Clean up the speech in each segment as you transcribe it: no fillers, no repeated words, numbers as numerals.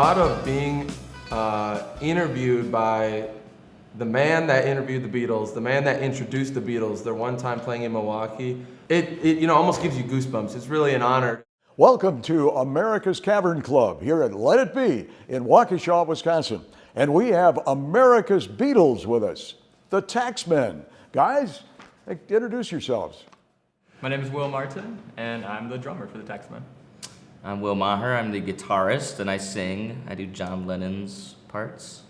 thought of being interviewed by the man that interviewed the Beatles, the man that introduced the Beatles, their one time playing in Milwaukee, it almost gives you goosebumps. It's really an honor. Welcome to America's Cavern Club here at Let It Be in Waukesha, Wisconsin. And we have America's Beatles with us, the Taxmen. Guys, introduce yourselves. My name is Will Martin, and I'm the drummer for the Taxmen. I'm Will Maher. I'm the guitarist, and I sing. I do John Lennon's parts.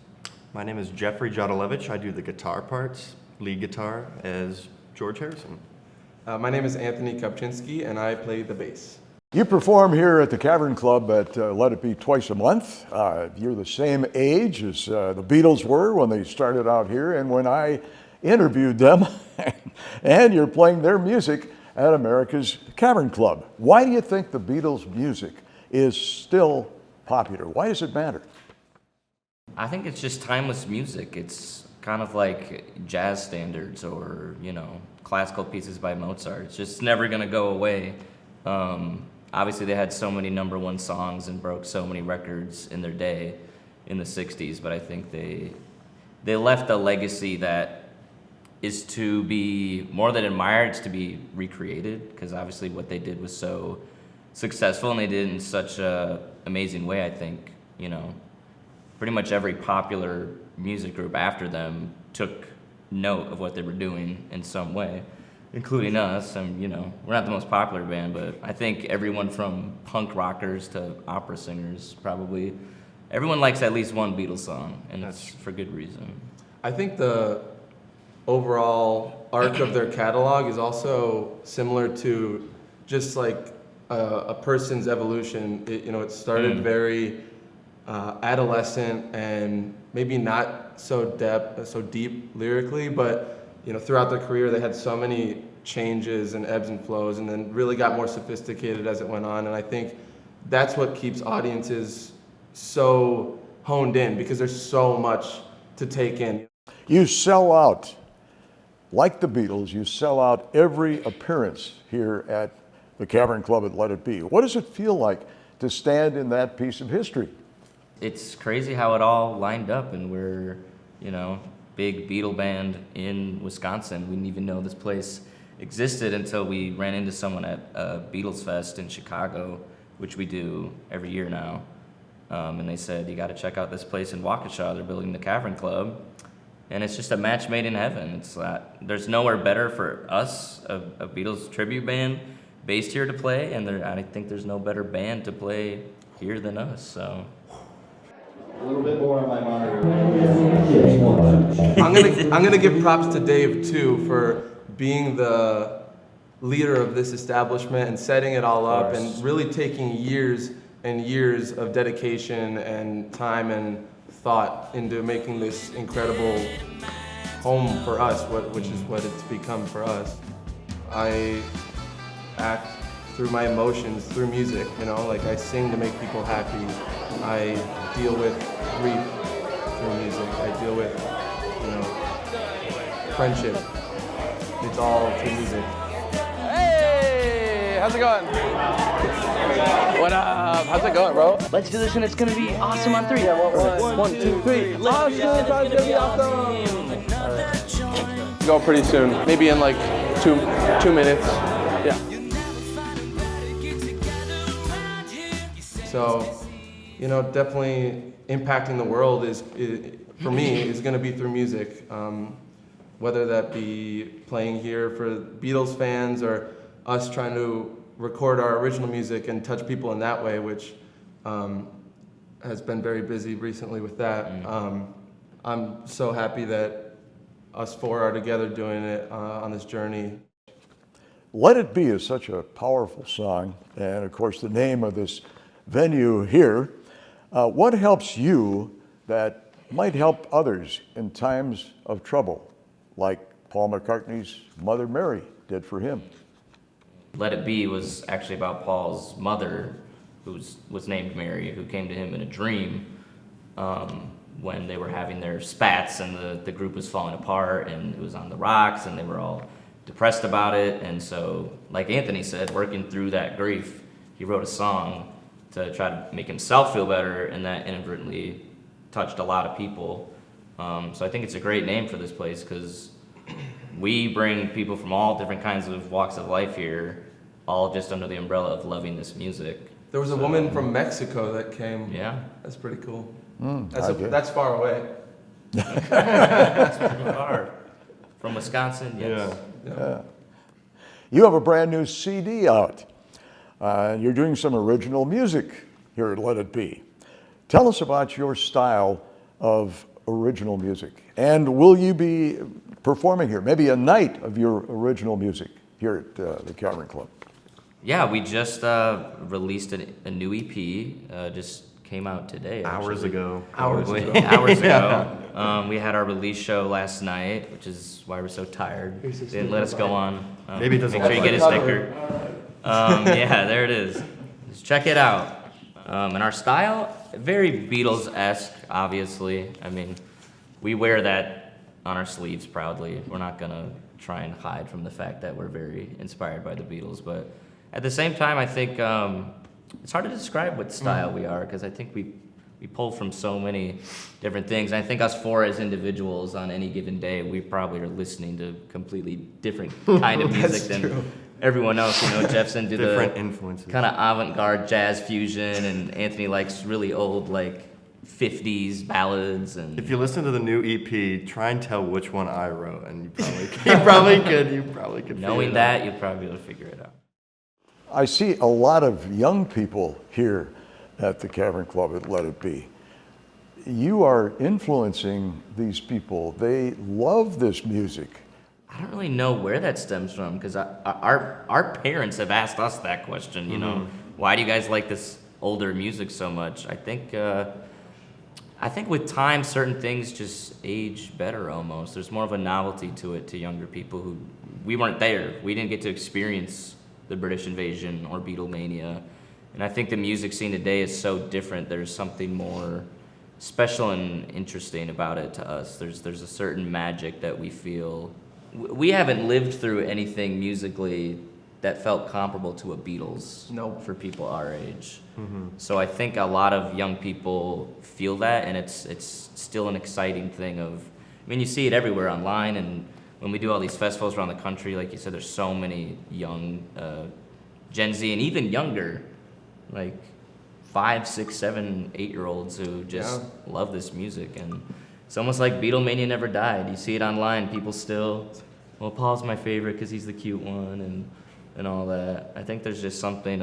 My name is Jeffrey Jodolevich. I do the guitar parts, lead guitar, as George Harrison. My name is Anthony Kopczynski, and I play the bass. You perform here at the Cavern Club at Let It Be twice a month. You're the same age as the Beatles were when they started out here and when I interviewed them. And you're playing their music at America's Cavern Club. Why do you think the Beatles' music is still popular? Why does it matter? I think it's just timeless music. It's kind of like jazz standards or, classical pieces by Mozart. It's just never going to go away. Obviously, they had so many number one songs and broke so many records in their day in the 60s, but I think they left a legacy that is to be more than admired, it's to be recreated, because obviously what they did was so successful and they did it in such an amazing way. I think, pretty much every popular music group after them took note of what they were doing in some way, including us. And we're not the most popular band, but I think everyone from punk rockers to opera singers, probably everyone likes at least one Beatles song, and that's for good reason. I think the overall arc of their catalog is also similar to just like a person's evolution. It started very adolescent and maybe not so deep lyrically, but throughout their career they had so many changes and ebbs and flows, and then really got more sophisticated as it went on. And I think that's what keeps audiences so honed in, because there's so much to take in. You sell out. Like the Beatles, you sell out every appearance here at the Cavern Club at Let It Be. What does it feel like to stand in that piece of history? It's crazy how it all lined up, and we're, big Beatle band in Wisconsin. We didn't even know this place existed until we ran into someone at Beatles Fest in Chicago, which we do every year now. And they said, you got to check out this place in Waukesha. They're building the Cavern Club. And it's just a match made in heaven. It's there's nowhere better for us, a Beatles tribute band based here, to play, and I think there's no better band to play here than us. So a little bit more on my monitor. I'm gonna give props to Dave too for being the leader of this establishment and setting it all up, and really taking years and years of dedication and time and thought into making this incredible home for us, which is what it's become for us. I act through my emotions, through music, like I sing to make people happy. I deal with grief through music. I deal with, friendship. It's all through music. Hey, how's it going? What up? How's it going, bro? Let's do this and it's gonna be awesome on three. One, two, three. Awesome! It's gonna be awesome! Go pretty soon. Maybe in like two minutes. Yeah. So, definitely impacting the world is for me, is going to be through music. Whether that be playing here for Beatles fans or us trying to record our original music and touch people in that way, which has been very busy recently with that. I'm so happy that us four are together doing it on this journey. Let It Be is such a powerful song, and of course the name of this venue here. What helps you that might help others in times of trouble, like Paul McCartney's Mother Mary did for him? Let It Be was actually about Paul's mother, who was named Mary, who came to him in a dream when they were having their spats and the group was falling apart and it was on the rocks and they were all depressed about it. And so, like Anthony said, working through that grief, he wrote a song to try to make himself feel better, and that inadvertently touched a lot of people. So I think it's a great name for this place because we bring people from all different kinds of walks of life here, all just under the umbrella of loving this music. There was a woman from Mexico that came. Yeah. That's pretty cool. I get it. That's far away. Far. From Wisconsin, yes. Yeah. You have a brand new CD out. You're doing some original music here at Let It Be. Tell us about your style of original music. And will you be performing here? Maybe a night of your original music here at the Cavern Club. Yeah, we just released a new EP. Just came out today. Hours actually. ago. Hours ago. Hours ago. We had our release show last night, which is why we're so tired. Didn't let us go on. Maybe it doesn't Make sure you look get a like sticker. Yeah, there it is. Just check it out. And our style, very Beatles-esque, obviously. I mean, we wear that on our sleeves proudly. We're not gonna try and hide from the fact that we're very inspired by the Beatles, but at the same time, I think it's hard to describe what style we are because I think we pull from so many different things. I think us four as individuals on any given day, we probably are listening to completely different kind of music than everyone else. You know, Jeff's into Different the influences. kind of avant-garde jazz fusion, and Anthony likes really old, like 50s ballads. And If you listen to the new EP, try and tell which one I wrote, and you probably could. You probably could. knowing figure it out. that, you'll probably be able to figure it out. I see a lot of young people here at the Cavern Club at Let It Be. You are influencing these people. They love this music. I don't really know where that stems from because our parents have asked us that question. You know, why do you guys like this older music so much? I think with time, certain things just age better almost. There's more of a novelty to it to younger people who we weren't there. We didn't get to experience the British invasion or Beatlemania. And I think the music scene today is so different. There's something more special and interesting about it to us. There's a certain magic that we feel. We haven't lived through anything musically that felt comparable to a Beatles. Nope. For people our age. So I think a lot of young people feel that, and it's still an exciting thing of, I mean, you see it everywhere online, and when we do all these festivals around the country, like you said, there's so many young Gen Z and even younger, like 5, 6, 7, 8-year-olds who just love this music. And it's almost like Beatlemania never died. You see it online, people still, well, Paul's my favorite because he's the cute one and all that. I think there's just something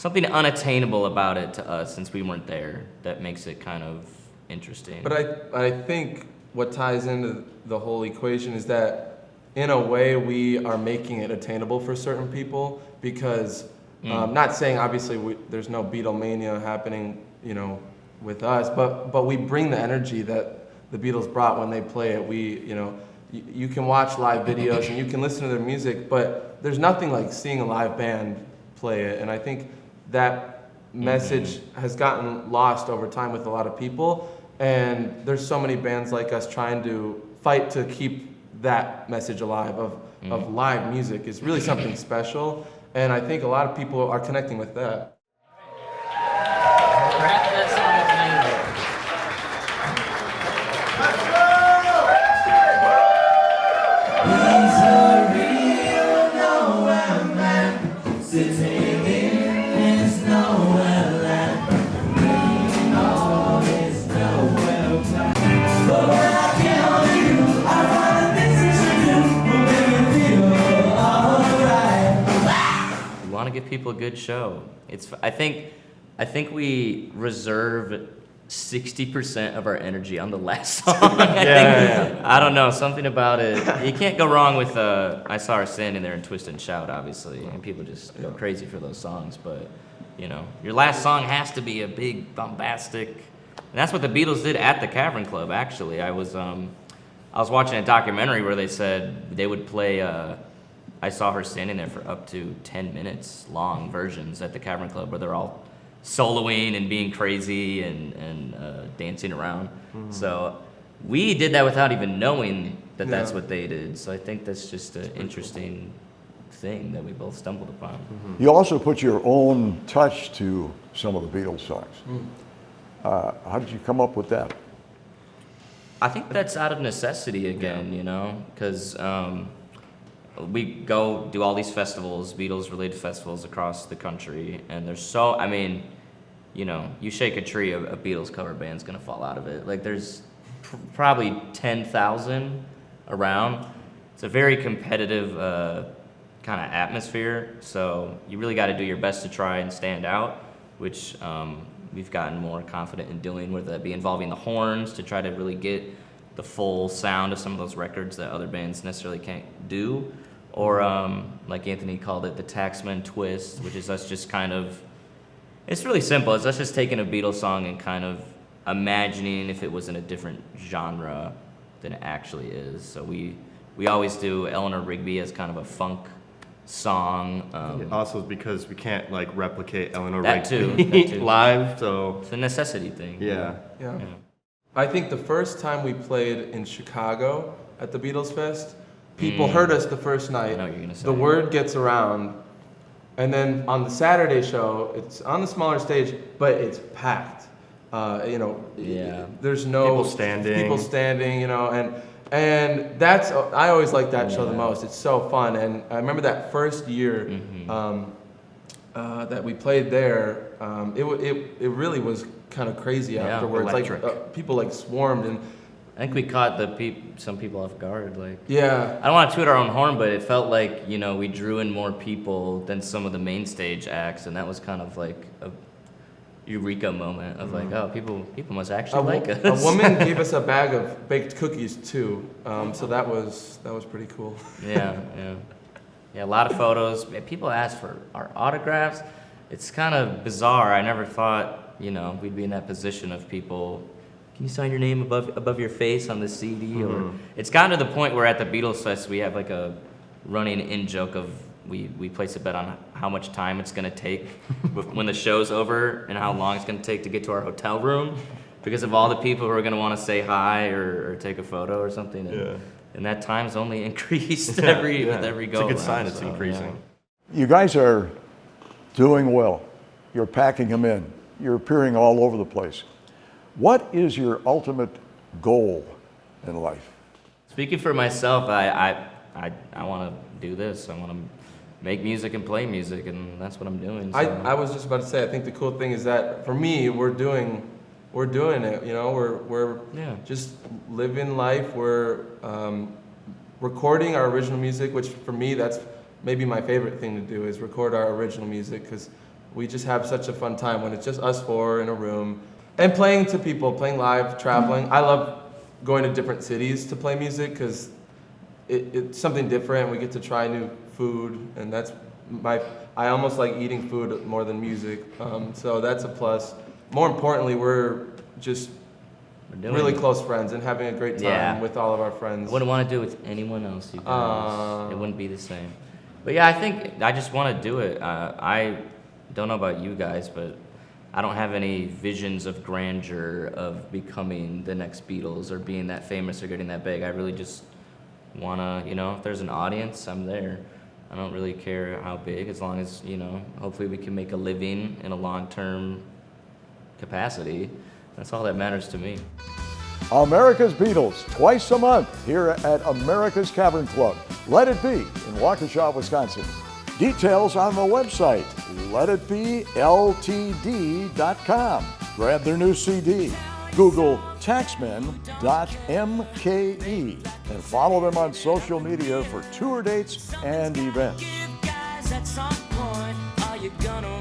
unattainable about it to us since we weren't there that makes it kind of interesting. But I think what ties into the whole equation is that in a way we are making it attainable for certain people because not saying obviously there's no Beatlemania happening, you know, with us, but we bring the energy that the Beatles brought when they play it. You can watch live videos and you can listen to their music, but there's nothing like seeing a live band play it. And I think that message has gotten lost over time with a lot of people. And there's so many bands like us trying to fight to keep that message alive of live music is really something special. And I think a lot of people are connecting with that. Give people a good show. I think we reserve 60% of our energy on the last song. I don't know, something about it. You can't go wrong with I Saw Her Standing There and Twist and Shout, obviously, and people just go crazy for those songs. But you know, your last song has to be a big bombastic. And that's what the Beatles did at the Cavern Club. Actually, I was watching a documentary where they said they would play. I Saw Her Standing There for up to 10 minutes long versions at the Cavern Club where they're all soloing and being crazy and dancing around. So we did that without even knowing that that's what they did. So I think that's just an interesting thing that we both stumbled upon. You also put your own touch to some of the Beatles songs. How did you come up with that? I think that's out of necessity again, you know, because we go do all these festivals, Beatles-related festivals across the country, and there's so, I mean, you know, you shake a tree, a Beatles cover band's gonna fall out of it. Like, there's probably 10,000 around. It's a very competitive kind of atmosphere, so you really got to do your best to try and stand out, which we've gotten more confident in doing, whether that be involving the horns to try to really get the full sound of some of those records that other bands necessarily can't do, or like Anthony called it, the Taxmen twist, which is us just kind of, it's really simple. It's us just taking a Beatles song and kind of imagining if it was in a different genre than it actually is. So we always do Eleanor Rigby as kind of a funk song. Also because we can't like replicate Eleanor That Rigby too. live, so It's a necessity thing. yeah. Yeah. I think the first time we played in Chicago at the Beatles Fest, people heard us the first night. I know what you're gonna say. The word gets around, and then on the Saturday show, it's on the smaller stage, but it's packed. You know, Yeah. there's no People standing. you know, and that's, I always like that show the most. It's so fun, and I remember that first year that we played there. It really was kind of crazy Yeah, afterwards. electric. Like people like swarmed, and I think we caught some people off guard. Like, yeah, I don't want to toot our own horn, but it felt like, you know, we drew in more people than some of the main stage acts, and that was kind of like a eureka moment of like, oh, people must actually like us. a woman gave us a bag of baked cookies too, so that was pretty cool. Yeah, a lot of photos. People ask for our autographs. It's kind of bizarre. I never thought, you know, we'd be in that position of people, can you sign your name above your face on the CD? Or it's gotten to the point where at the Beatles Fest we have like a running in joke of we place a bet on how much time it's gonna take when the show's over and how long it's gonna take to get to our hotel room because of all the people who are gonna want to say hi or take a photo or something. And that time's only increased with every go. It's a good sign it's so, increasing. You guys are doing well. You're packing them in. You're appearing all over the place. What is your ultimate goal in life? Speaking for myself, I want to do this. I want to make music and play music, and that's what I'm doing. So. I was just about to say, I think the cool thing is that for me, we're doing it. You know, we're just living life. We're recording our original music, which for me, that's maybe my favorite thing to do is record our original music because we just have such a fun time when it's just us four in a room and playing to people, playing live, traveling. I love going to different cities to play music because it's something different. We get to try new food, and that's I almost like eating food more than music, so that's a plus. More importantly, we're just really close friends and having a great time with all of our friends. I wouldn't want to do it with anyone else, you guys. It wouldn't be the same. But yeah, I think I just want to do it. I don't know about you guys, but I don't have any visions of grandeur of becoming the next Beatles or being that famous or getting that big. I really just want to, you know, if there's an audience, I'm there. I don't really care how big, as long as, you know, hopefully we can make a living in a long-term capacity. That's all that matters to me. America's Beatles, twice a month here at America's Cavern Club. Let It Be in Waukesha, Wisconsin. Details on the website, letitbeltd.com. Grab their new CD. Google taxmen.mke and follow them on social media for tour dates and events. You guys at some point, are you gonna